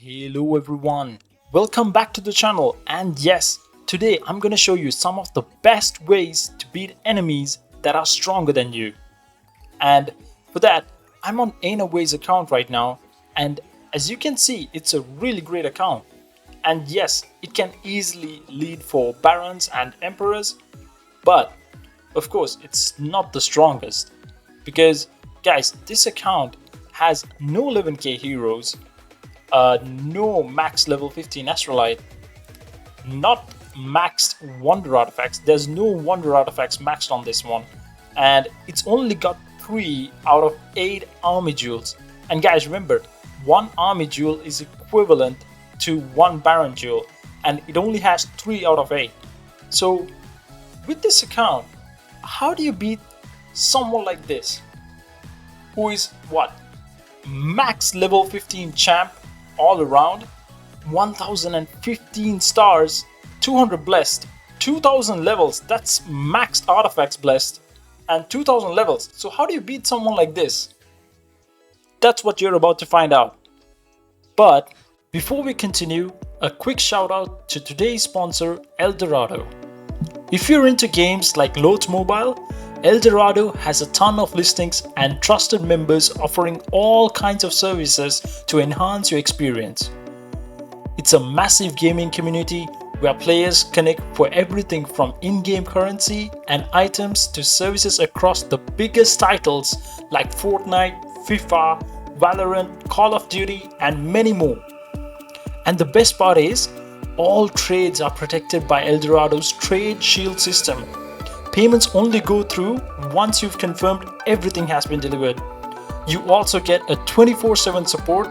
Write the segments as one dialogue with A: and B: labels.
A: Hello everyone, welcome back to the channel. And yes, today I'm gonna show you some of the best ways to beat enemies that are stronger than you. And for that, I'm on Ainaway's account right now, and as you can see, it's a really great account. And yes, it can easily lead for barons and emperors, but of course it's not the strongest, because guys, this account has no 11k heroes, no max level 15 astrolite, not maxed wonder artifacts. There's no wonder artifacts maxed on this one, and it's only got 3 out of 8 army jewels. And guys, remember, one army jewel is equivalent to one baron jewel, and it only has 3 out of 8. So with this account, how do you beat someone like this, who is what, max level 15 champ all around, 1015 stars, 200 blessed, 2000 levels, that's maxed artifacts blessed, and 2000 levels. So how do you beat someone like this? That's what you're about to find out. But before we continue, a quick shout out to today's sponsor, Eldorado. If you're into games like Loot Mobile, Eldorado has a ton of listings and trusted members offering all kinds of services to enhance your experience. It's a massive gaming community where players connect for everything from in-game currency and items to services across the biggest titles like Fortnite, FIFA, Valorant, Call of Duty, and many more. And the best part is, all trades are protected by Eldorado's Trade Shield system. Payments only go through once you've confirmed everything has been delivered. You also get a 24/7 support,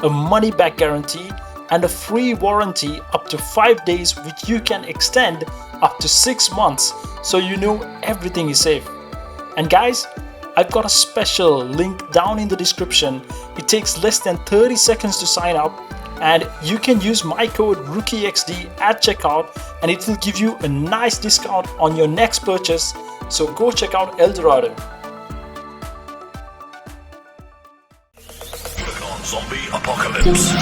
A: a money-back guarantee, and a free warranty up to 5 days, which you can extend up to 6 months, so you know everything is safe. And guys, I've got a special link down in the description. It takes less than 30 seconds to sign up, and you can use my code ROOKIEXD at checkout, and it will give you a nice discount on your next purchase. So go check out Eldorado.
B: Click on Zombie Apocalypse.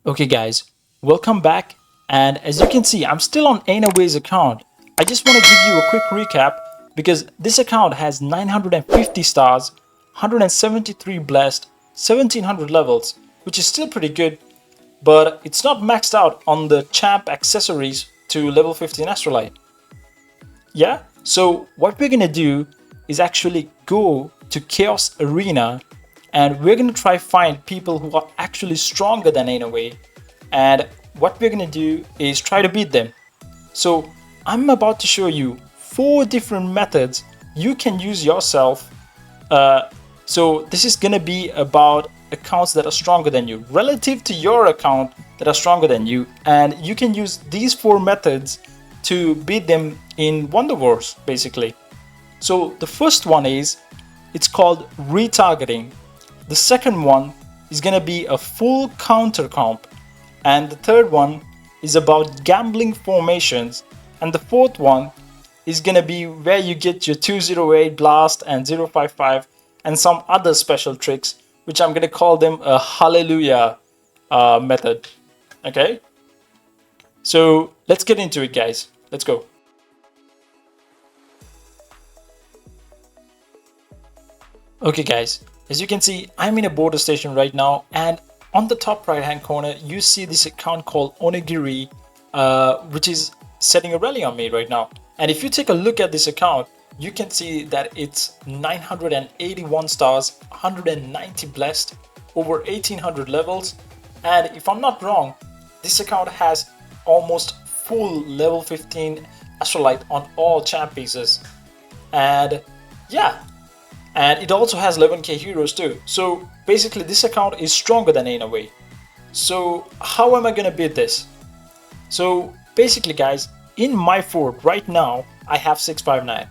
A: Okay guys, welcome back, and as you can see, I'm still on Ainaway's account. I just want to give you a quick recap, because this account has 950 stars, 173 blessed, 1700 levels, which is still pretty good, but it's not maxed out on the champ accessories to level 15 astrolite. Yeah, so what we're gonna do is actually go to Chaos Arena, and we're gonna try find people who are actually stronger than Ainaway, and what we're gonna do is try to beat them. So I'm about to show you 4 different methods you can use yourself. So this is gonna be about accounts that are stronger than you, relative to your account that are stronger than you, and you can use these 4 methods to beat them in Wonder Wars, basically. So the first one is, it's called retargeting. The second one is gonna be a full counter comp, and the third one is about gambling formations, and the fourth one is gonna be where you get your 208 blast and 055 and some other special tricks, which I'm gonna call them a hallelujah method. Okay, so let's get into it, guys. Let's go. Okay guys, as you can see, I'm in a border station right now, and on the top right hand corner you see this account called Onigiri, which is setting a rally on me right now. And if you take a look at this account, you can see that it's 981 stars, 190 blessed, over 1800 levels, and if I'm not wrong, this account has almost full level 15 astrolite on all champ pieces. And yeah, and it also has 11k heroes too. So basically this account is stronger than Ainaway. So how am I gonna beat this? So basically guys, in my fort right now I have 659,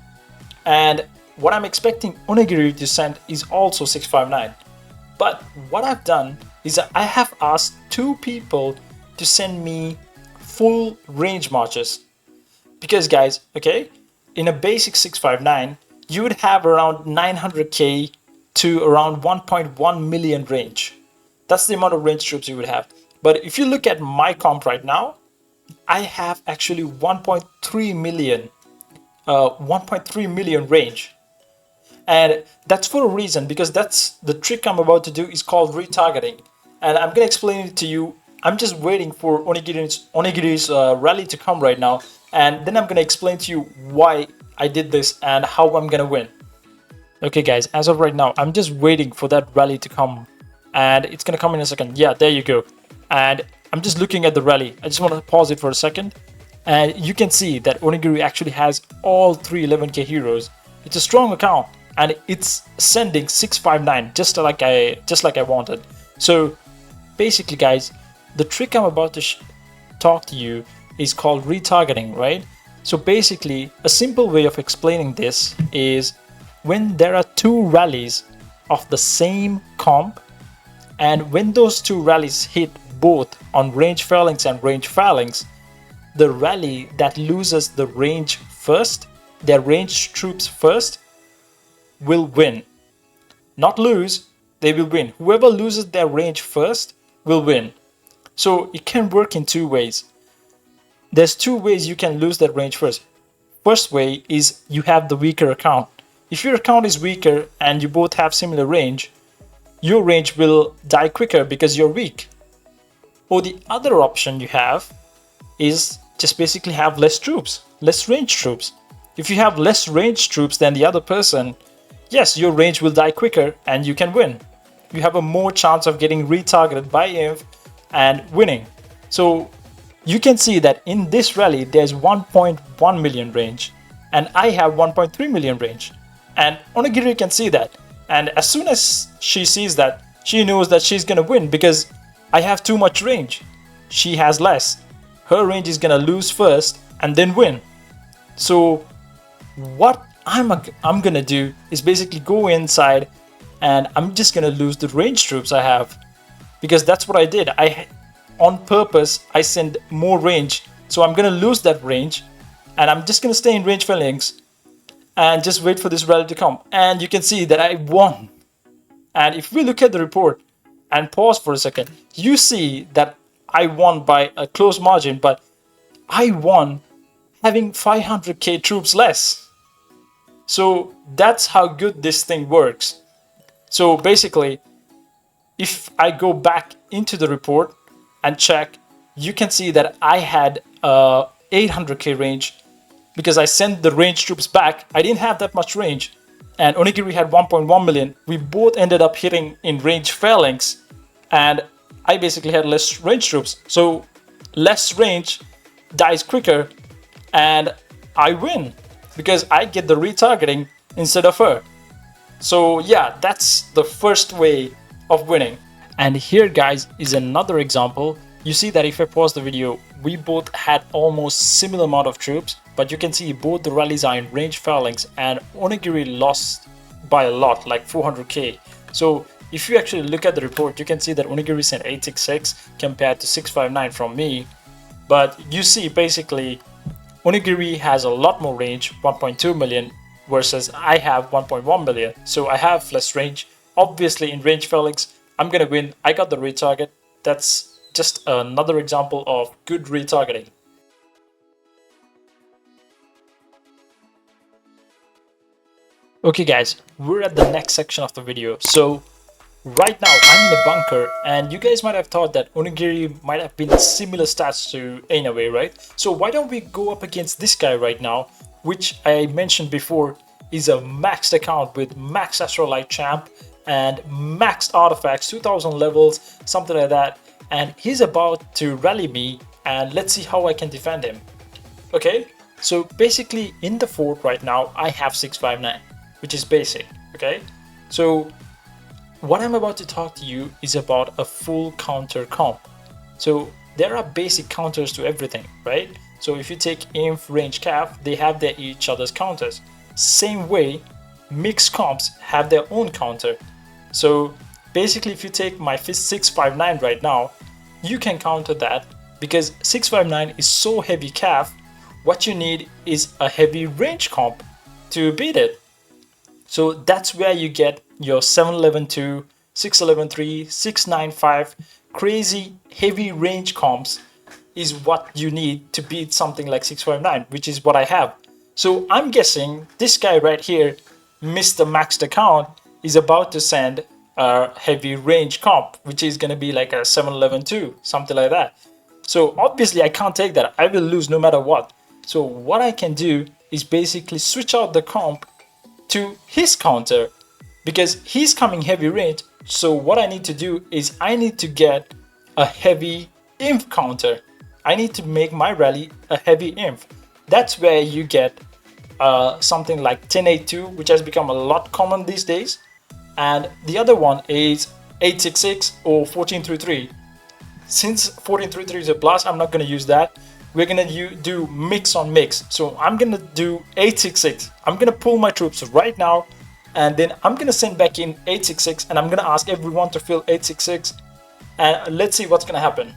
A: and what I'm expecting Onigiri to send is also 659. But what I've done is that I have asked 2 people to send me full range marches, because guys, okay, in a basic 659 you would have around 900k to around 1.1 million range. That's the amount of range troops you would have. But if you look at my comp right now, I have actually 1.3 million, 1.3 million range. And that's for a reason, because that's the trick I'm about to do is called retargeting. And I'm gonna explain it to you. I'm just waiting for Onigiri's rally to come right now, and then I'm gonna explain to you why I did this and how I'm gonna win. Okay guys, as of right now, I'm just waiting for that rally to come, and it's gonna come in a second. Yeah, there you go. And I'm just looking at the rally. I just want to pause it for a second, and you can see that Onigiri actually has all three 11k heroes. It's a strong account, and it's sending 659 just like I wanted. So basically guys, the trick I'm about to talk to you is called retargeting, right? So basically, a simple way of explaining this is when there are two rallies of the same comp, and when those two rallies hit both on range phalanx and range phalanx, the rally that loses the range first, their range troops first, will win. Not lose, they will win. Whoever loses their range first will win. So it can work in two ways. There's two ways you can lose that range first. First way is you have the weaker account. If your account is weaker and you both have similar range, your range will die quicker because you're weak. Or the other option you have is just basically have less troops, less range troops. If you have less range troops than the other person, yes, your range will die quicker and you can win. You have a more chance of getting retargeted by Inf and winning. So you can see that in this rally, there's 1.1 million range, and I have 1.3 million range. And Onigiri can see that. And as soon as she sees that, she knows that she's gonna win because I have too much range. She has less. Her range is gonna lose first and then win. So what I'm gonna do is basically go inside, and I'm just gonna lose the range troops I have, because that's what I did. On purpose, I send more range, so I'm gonna lose that range, and I'm just gonna stay in range phalanx and just wait for this rally to come. And you can see that I won. And if we look at the report and pause for a second, you see that I won by a close margin, but I won having 500k troops less. So that's how good this thing works. So basically, if I go back into the report and check, you can see that I had 800k range because I sent the range troops back. I didn't have that much range, and Onigiri had 1.1 million. We both ended up hitting in range phalanx, and I basically had less range troops. So less range dies quicker, and I win because I get the retargeting instead of her. So yeah, that's the first way of winning. And here guys is another example. You see that if I pause the video, we both had almost similar amount of troops, but you can see both the rallies are in range phalanx, and Onigiri lost by a lot, like 400k. So if you actually look at the report, you can see that Onigiri sent 866 compared to 659 from me. But you see basically Onigiri has a lot more range, 1.2 million, versus I have 1.1 million. So I have less range. Obviously in range phalanx, I'm gonna win. I got the retarget. That's just another example of good retargeting. Okay guys, we're at the next section of the video. So right now I'm in a bunker, and you guys might have thought that Onigiri might have been similar stats to Ainaway, right? So why don't we go up against this guy right now, which I mentioned before is a maxed account with max Astrolite champ and maxed artifacts, 2000 levels, something like that. And he's about to rally me, and let's see how I can defend him. Okay, so basically in the fort right now I have 659, which is basic. Okay, so what I'm about to talk to you is about a full counter comp. So there are basic counters to everything, right? So if you take Inf, Range, Cav, they have their each other's counters. Same way, mixed comps have their own counter. So basically if you take my 659 right now, you can counter that because 659 is so heavy Cav. What you need is a heavy range comp to beat it. So that's where you get your 711-2, 611-3, 695 crazy heavy range comps is what you need to beat something like 659, which is what I have. So I'm guessing this guy right here, Mr. Maxed Account, is about to send a heavy range comp, which is going to be like a 711-2, something like that. So obviously I can't take that. I will lose no matter what. So what I can do is basically switch out the comp to his counter because he's coming heavy range. So what I need to do is I need to get a heavy inf counter. I need to make my rally a heavy inf. That's where you get something like 1082, which has become a lot common these days. And the other one is 866 or 1433. Since 1433 is a blast, I'm not going to use that. We're going to do mix on mix. So I'm going to do 866. I'm going to pull my troops right now. And then I'm going to send back in 866. And I'm going to ask everyone to fill 866. And let's see what's going to happen.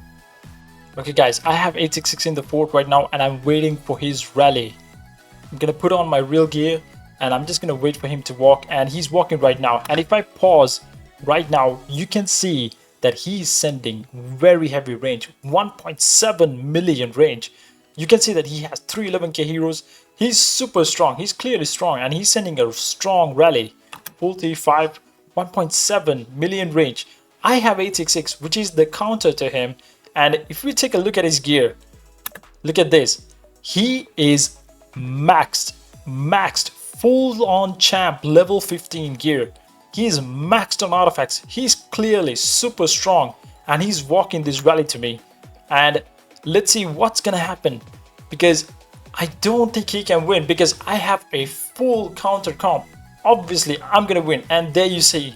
A: Okay, guys, I have 866 in the fort right now. And I'm waiting for his rally. I'm going to put on my real gear. And I'm just going to wait for him to walk. And he's walking right now. And if I pause right now, you can see that he's sending very heavy range, 1.7 million range. You can see that he has 311k heroes. He's super strong. He's clearly strong, and he's sending a strong rally. 45, 1.7 million range. I have 866, which is the counter to him. And if we take a look at his gear, look at this. He is maxed, full-on champ level 15 gear. He's maxed on artifacts. He's clearly super strong and he's walking this rally to me. And let's see what's gonna happen, because I don't think he can win because I have a full counter comp. Obviously I'm gonna win, and there you see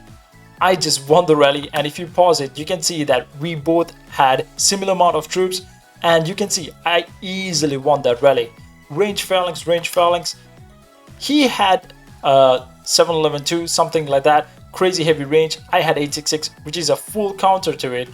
A: I just won the rally. And if you pause it, you can see that we both had similar amount of troops, and you can see I easily won that rally. Range phalanx. He had 711-2, something like that, crazy heavy range. I had 866, which is a full counter to it.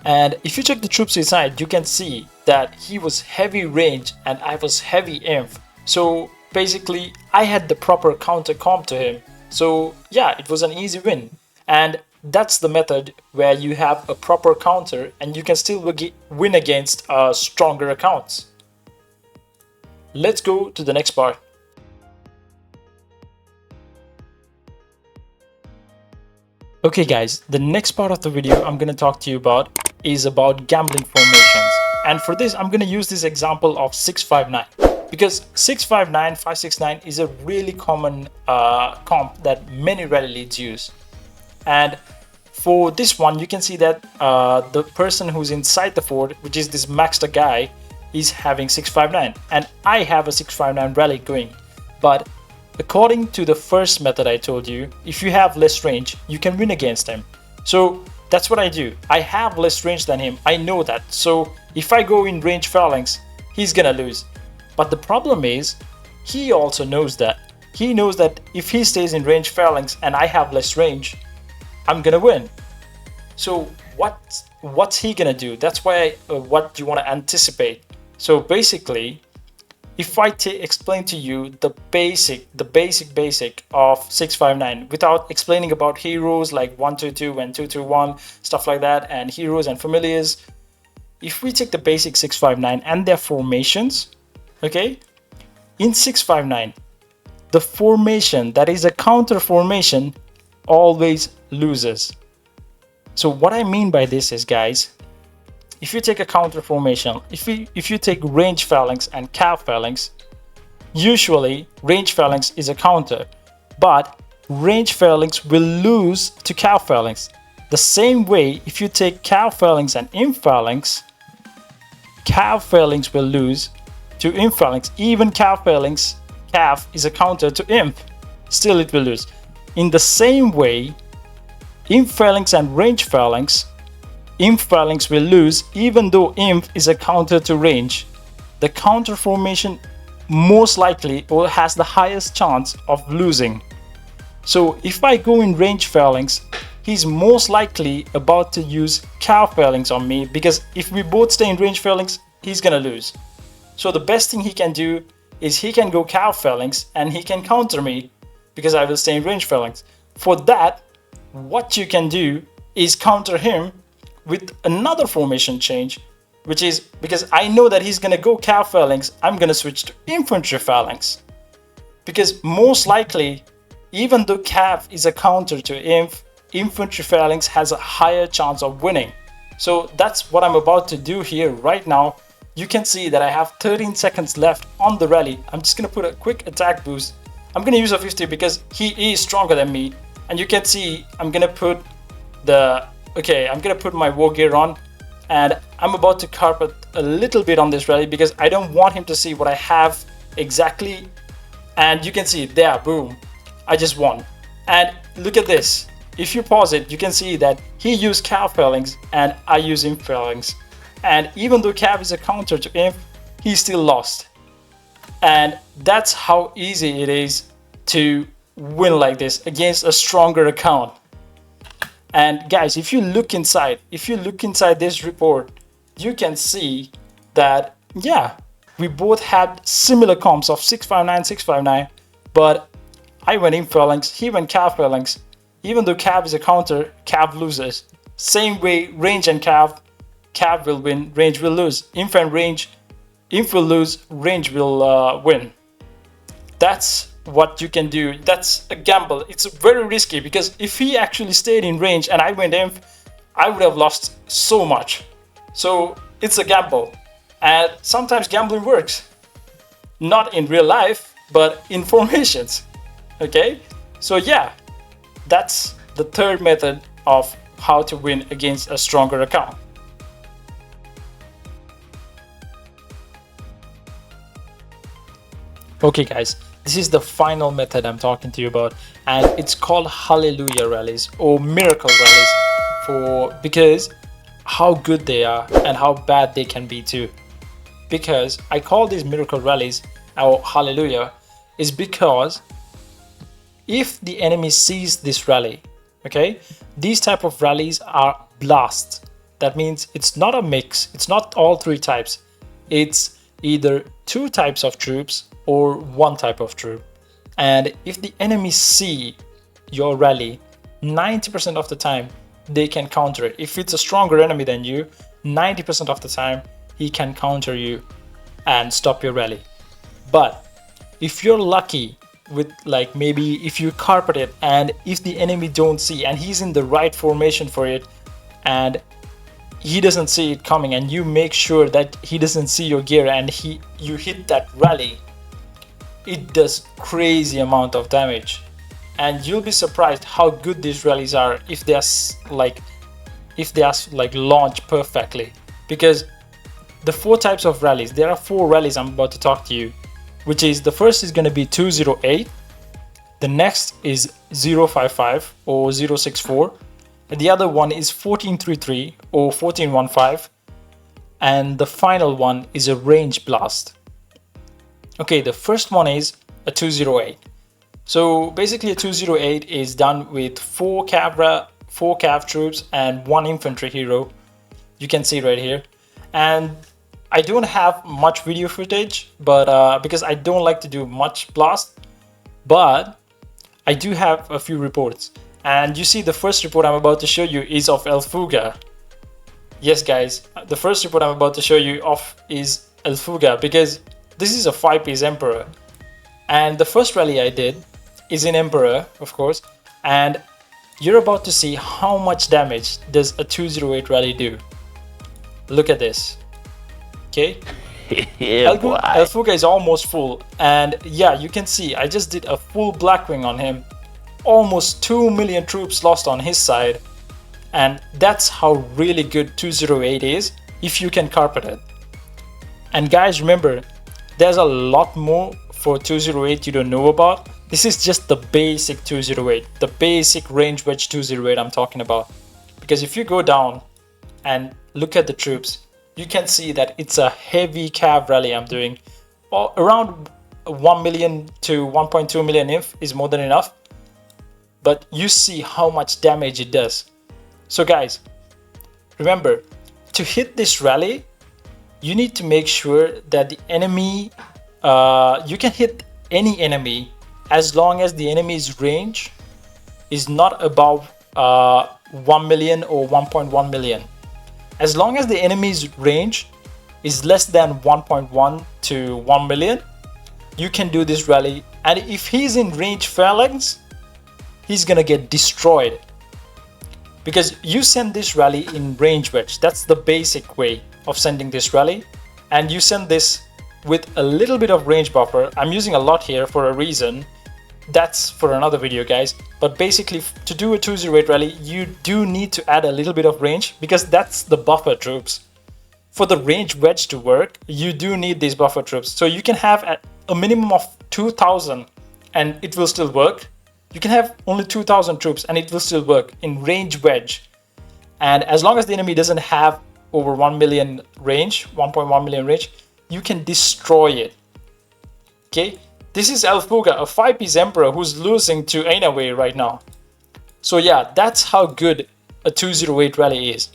A: And if you check the troops inside, you can see that he was heavy range and I was heavy inf. So basically I had the proper counter comp to him. So yeah, it was an easy win. And that's the method where you have a proper counter and you can still win against stronger accounts. Let's go to the next part. Okay guys, the next part of the video I'm going to talk to you about is about gambling formations. And for this, I'm going to use this example of 659 because 659, 569 is a really common comp that many rally leads use. And for this one, you can see that the person who's inside the fort, which is this maxed guy, is having 659 and I have a 659 rally going. But according to the first method I told you, if you have less range, you can win against him. So that's what I do. I have less range than him. I know that. So if I go in range phalanx, he's gonna lose. But the problem is, he also knows that. He knows that if he stays in range phalanx and I have less range, I'm gonna win. So what's he gonna do? That's why what you want to anticipate. So basically, if I explain to you the basic of 659 without explaining about heroes like 122 and 221, stuff like that, and heroes and familiars, if we take the basic 659 and their formations, okay, in 659, the formation that is a counter formation always loses. So what I mean by this is, guys, if you take a counter formation, if you take range phalanx and cav phalanx, usually range phalanx is a counter, but range phalanx will lose to cav phalanx. The same way, if you take cav phalanx and imp phalanx, cav phalanx will lose to imp phalanx. Even cav is a counter to imp, still it will lose. In the same way, imp phalanx and range phalanx, imp phalanx will lose even though imp is a counter to range. The counter formation most likely or has the highest chance of losing. So if I go in range phalanx, he's most likely about to use cav phalanx on me, because if we both stay in range phalanx, he's gonna lose. So the best thing he can do is he can go cav phalanx and he can counter me. because I will stay in range phalanx. For that, what you can do is counter him with another formation change, which is because I know that he's gonna go cav phalanx, I'm gonna switch to infantry phalanx. Because most likely, even though cav is a counter to infantry phalanx has a higher chance of winning. So that's what I'm about to do here right now. You can see that I have 13 seconds left on the rally. I'm just gonna put a quick attack boost. I'm gonna use a 50 because he is stronger than me. And you can see I'm gonna put my war gear on, and I'm about to carpet a little bit on this rally because I don't want him to see what I have exactly. And you can see there, boom, I just won. And look at this. If you pause it, you can see that he used cav phalanx and I use imp phalanx. And even though cav is a counter to imp, he still lost. And that's how easy it is to win like this against a stronger account. And guys, if you look inside this report, you can see that, yeah, we both had similar comps of 659, 659, but I went imp phalanx, he went cav phalanx. Even though cav is a counter, cav loses. Same way, range and cav will win, range will lose. Imp and range, imp will lose, range will win. That's what you can do. That's a gamble. It's very risky because if he actually stayed in range and I went imp, I would have lost so much. So it's a gamble. And sometimes gambling works. Not in real life, but in formations. Okay? So yeah, that's the third method of how to win against a stronger account. Okay guys, this is the final method I'm talking to you about, and it's called Hallelujah rallies or miracle rallies, because how good they are and how bad they can be too. Because I call these miracle rallies or Hallelujah is because if the enemy sees this rally, okay, these type of rallies are blasts. That means it's not a mix, it's not all three types, it's either two types of troops or one type of troop. And if the enemy see your rally, 90% of the time they can counter it. If it's a stronger enemy than you, 90% of the time he can counter you and stop your rally. But if you're lucky with, like, maybe if you carpet it and if the enemy don't see and he's in the right formation for it and he doesn't see it coming, and you make sure that he doesn't see your gear and you hit that rally, it does crazy amount of damage. And you'll be surprised how good these rallies are if they are launched perfectly. Because the four types of rallies, there are four rallies I'm about to talk to you, which is the first is going to be 208, the next is 055 or 064, and the other one is 1433 or 1415, and the final one is a range blast. Okay, the first one is a 208. So basically a 208 is done with 4 cav troops and 1 infantry hero. You can see right here. And I don't have much video footage, but because I don't like to do much blast, but I do have a few reports. And you see the first report I'm about to show you is of El Fuga. Yes guys, the first report I'm about to show you of is El Fuga, because this is a 5-piece Emperor. And the first rally I did is in Emperor, of course, and you're about to see how much damage does a 208 rally do. Look at this. Okay,
B: Yeah,
A: El Fuga is almost full, and yeah, you can see I just did a full Blackwing on him. Almost 2 million troops lost on his side, and that's how really good 208 is if you can carpet it. And guys, remember, there's a lot more for 208 you don't know about. This is just the basic 208, the basic range wedge 208 I'm talking about. Because if you go down and look at the troops, you can see that it's a heavy cav rally I'm doing. Around 1 million to 1.2 million inf is more than enough. But you see how much damage it does. So guys, remember, to hit this rally, you need to make sure that the enemy, you can hit any enemy as long as the enemy's range is not above 1 million or 1.1 million. As long as the enemy's range is less than 1.1 to 1 million, you can do this rally. And if he's in range phalanx, he's gonna get destroyed, because you send this rally in range wedge. That's the basic way of sending this rally, and you send this with a little bit of range buffer. I'm using a lot here for a reason. That's for another video, guys. But basically, to do a 208 rally, you do need to add a little bit of range, because that's the buffer troops. For the range wedge to work, you do need these buffer troops. So you can have a minimum of 2,000 and it will still work. You can have only 2,000 troops and it will still work in range wedge. And as long as the enemy doesn't have over 1 million range, 1.1 million range, you can destroy it. Okay, this is Elfuga, a 5-piece Emperor who's losing to Ainaway right now. So yeah, that's how good a 208 rally is.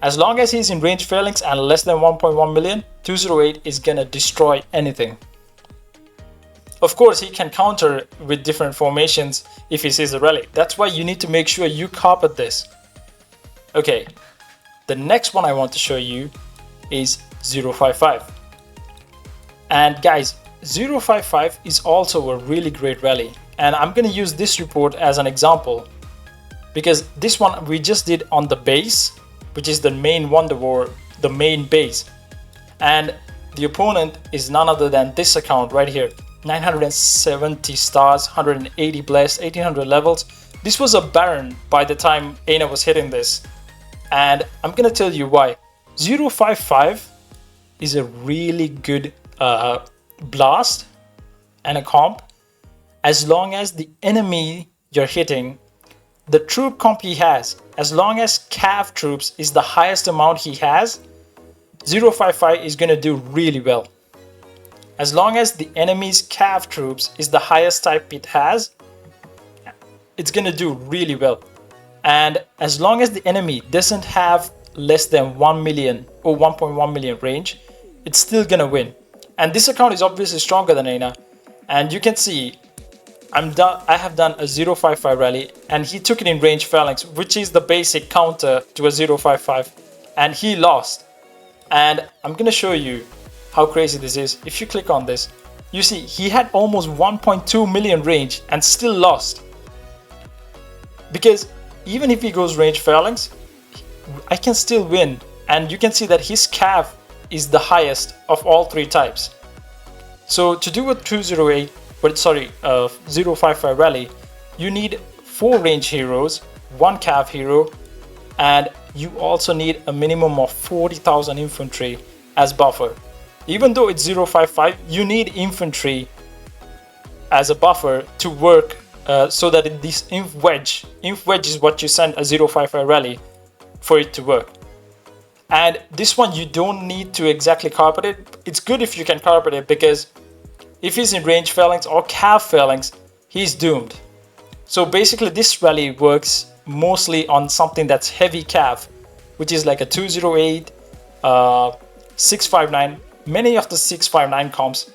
A: As long as he's in range phalanx and less than 1.1 million, 208 is gonna destroy anything. Of course, he can counter with different formations if he sees a rally. That's why you need to make sure you carpet this. Okay, the next one I want to show you is 055. And guys, 055 is also a really great rally. And I'm gonna use this report as an example, because this one we just did on the base, which is the main Wonder War, the main base. And the opponent is none other than this account right here. 970 stars, 180 blessed, 1800 levels. This was a Baron by the time Aina was hitting this. And I'm gonna tell you why. 055 is a really good blast and a comp, as long as the enemy you're hitting, the troop comp he has, as long as cav troops is the highest amount he has, 055 is gonna do really well. As long as the enemy's cav troops is the highest type it has, it's gonna do really well. And as long as the enemy doesn't have less than 1 million or 1.1 million range, it's still gonna win. And this account is obviously stronger than Aina. And you can see I have done a 055 rally and he took it in range phalanx, which is the basic counter to a 055, and he lost. And I'm gonna show you how crazy this is. If you click on this, you see he had almost 1.2 million range and still lost. Because even if he goes range phalanx, I can still win. And you can see that his cav is the highest of all three types. So to do a 055 rally, you need 4 range heroes, 1 cav hero, and you also need a minimum of 40,000 infantry as buffer. Even though it's 055, you need infantry as a buffer to work, so that this inf wedge is what you send a 055 rally for it to work. And this one you don't need to exactly carpet it. It's good if you can carpet it, because if he's in range phalanx or cav phalanx, he's doomed. So basically this rally works mostly on something that's heavy cav, which is like a 208, 659. Many of the 659 comps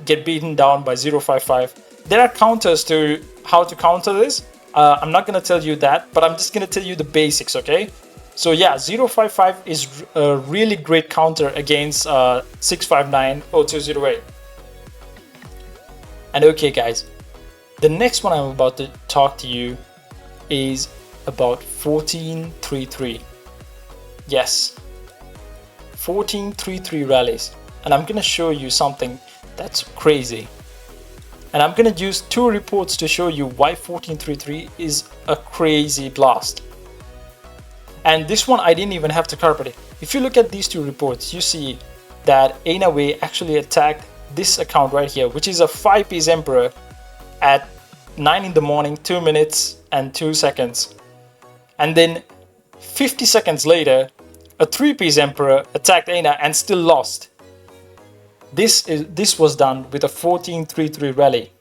A: get beaten down by 055. There are counters to how to counter this. I'm not going to tell you that, but I'm just going to tell you the basics, okay? So yeah, 055 is a really great counter against 659 or 208. And okay guys, the next one I'm about to talk to you is about 1433. Yes, 1433 rallies. And I'm gonna show you something that's crazy. And I'm gonna use 2 reports to show you why 1433 is a crazy blast. And this one I didn't even have to carpet it. If you look at these 2 reports, you see that Ainaway actually attacked this account right here, which is a 5-piece Emperor at 9 in the morning, 2 minutes and 2 seconds. And then 50 seconds later, a 3-piece Emperor attacked Aina and still lost. This was done with a 1433 rally.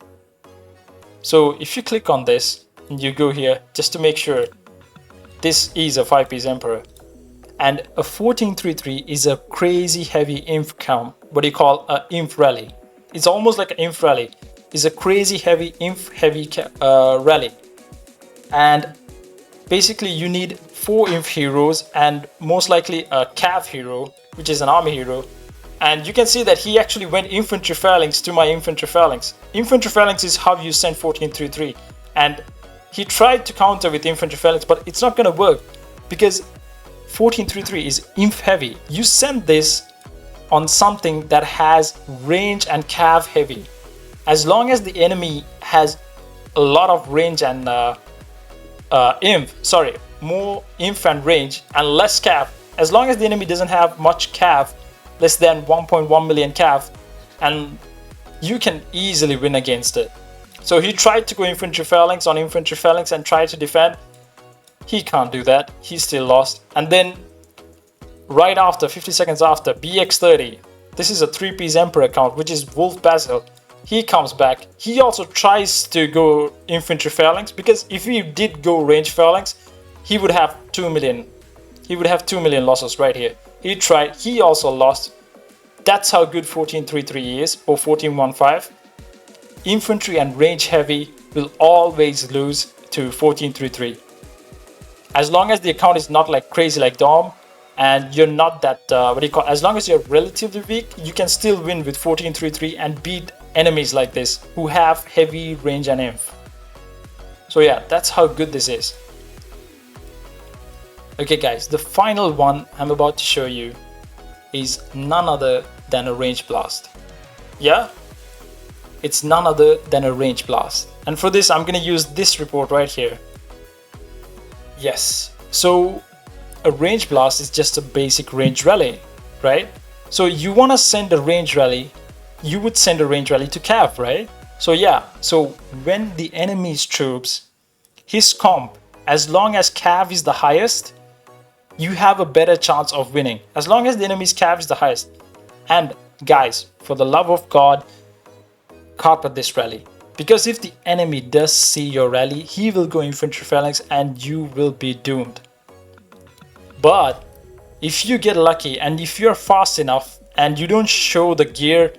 A: So if you click on this and you go here just to make sure, this is a 5-piece Emperor. And a 1433 is a crazy heavy inf count, what you call an inf rally. It's almost like an inf rally. is a crazy heavy inf heavy rally, and basically you need 4 inf heroes and most likely a cav hero, which is an army hero. And you can see that he actually went infantry phalanx to my infantry phalanx. Infantry phalanx is how you send 1433, and he tried to counter with infantry phalanx, but it's not gonna work because 1433 is inf heavy. You send this on something that has range and cav heavy. As long as the enemy has a lot of range and more inf and range and less cav, as long as the enemy doesn't have much cav, less than 1.1 million cav, and you can easily win against it. So he tried to go infantry phalanx on infantry phalanx and try to defend. He can't do that. He still lost. And then right after, 50 seconds after, BX30, this is a 3-piece Emperor account, which is Wolf Basil. He comes back. He also tries to go infantry phalanx, because if he did go range phalanx, he would have 2 million. He would have 2 million losses right here. He tried, he also lost. That's how good 1433 is, or 1415. Infantry and range heavy will always lose to 1433. As long as the account is not like crazy like Dom, and you're not that, as long as you're relatively weak, you can still win with 1433 and beat enemies like this who have heavy range and inf. So yeah, that's how good this is. Okay guys, the final one I'm about to show you is none other than a range blast. Yeah, it's none other than a range blast. And for this, I'm gonna use this report right here. Yes, so a range blast is just a basic range rally, right? So you wanna send a range rally, you would send a range rally to cav, right? So yeah, so when the enemy's troops, his comp, as long as cav is the highest, you have a better chance of winning, as long as the enemy's cav is the highest. And guys, for the love of God, carpet this rally, because if the enemy does see your rally, he will go infantry phalanx and you will be doomed. But if you get lucky and if you're fast enough and you don't show the gear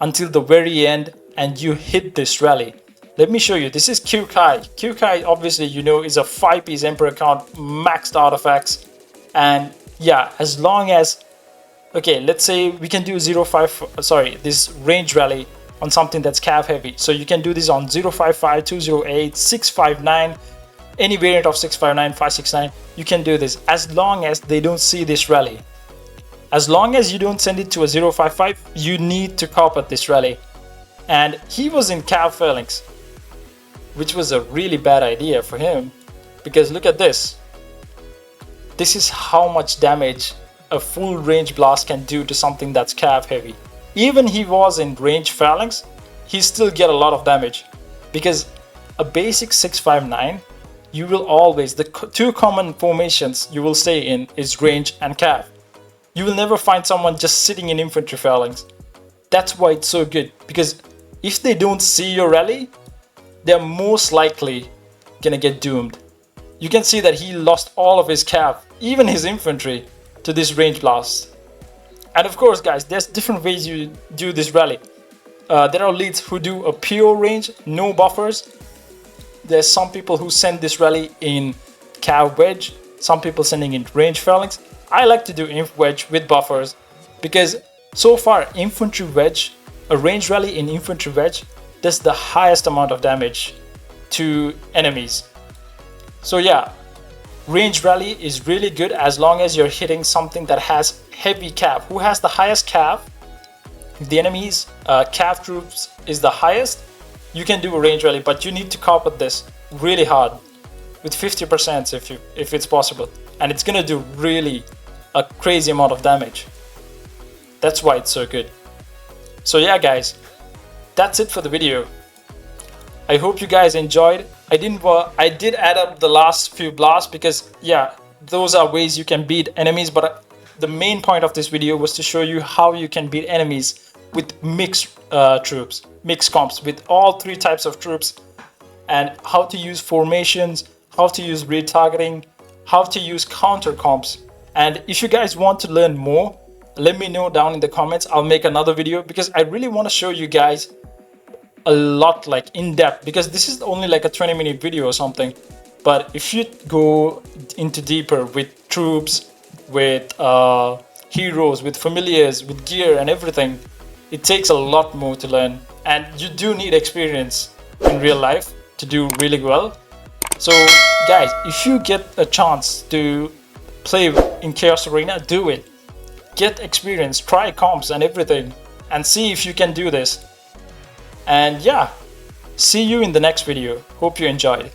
A: until the very end and you hit this rally, let me show you. This is Q-Kai. Q-Kai, obviously, you know, is a 5-piece Emperor account, maxed artifacts. And yeah, as long as, okay, let's say we can do this range rally on something that's cav heavy. So you can do this on 055, 208, 659, any variant of 659, 569. You can do this as long as they don't see this rally. As long as you don't send it to a 055, you need to carpet this rally. And he was in cav phalanx, which was a really bad idea for him, because look at this. This is how much damage a full range blast can do to something that's cav heavy. Even he was in range phalanx, he still get a lot of damage, because a basic 659, you will always, the two common formations you will stay in is range and cav. You will never find someone just sitting in infantry phalanx. That's why it's so good, because if they don't see your rally, they're most likely gonna get doomed. You can see that he lost all of his cav, even his infantry, to this range blast. And of course guys, there's different ways you do this rally. There are leads who do a pure range, no buffers. There's some people who send this rally in cav wedge, some people sending in range phalanx. I like to do inf wedge with buffers, because so far infantry wedge, a range rally in infantry wedge, does the highest amount of damage to enemies. So yeah, range rally is really good as long as you're hitting something that has heavy cav. Who has the highest cav? If the enemy's cav troops is the highest, you can do a range rally, but you need to carpet this really hard with 50% if it's possible, and it's gonna do really a crazy amount of damage. That's why it's so good. So yeah guys, that's it for the video. I hope you guys enjoyed. I did add up the last few blasts, because yeah, those are ways you can beat enemies, but the main point of this video was to show you how you can beat enemies with mixed troops, mixed comps, with all 3 types of troops, and how to use formations, how to use retargeting, how to use counter comps. And if you guys want to learn more, let me know down in the comments. I'll make another video, because I really want to show you guys a lot like in depth, because this is only like a 20-minute video or something. But if you go into deeper with troops, with heroes, with familiars, with gear and everything, it takes a lot more to learn, and you do need experience in real life to do really well. So guys, if you get a chance to play in Chaos Arena, do it. Get experience, try comps and everything, and see if you can do this. And yeah, see you in the next video. Hope you enjoyed.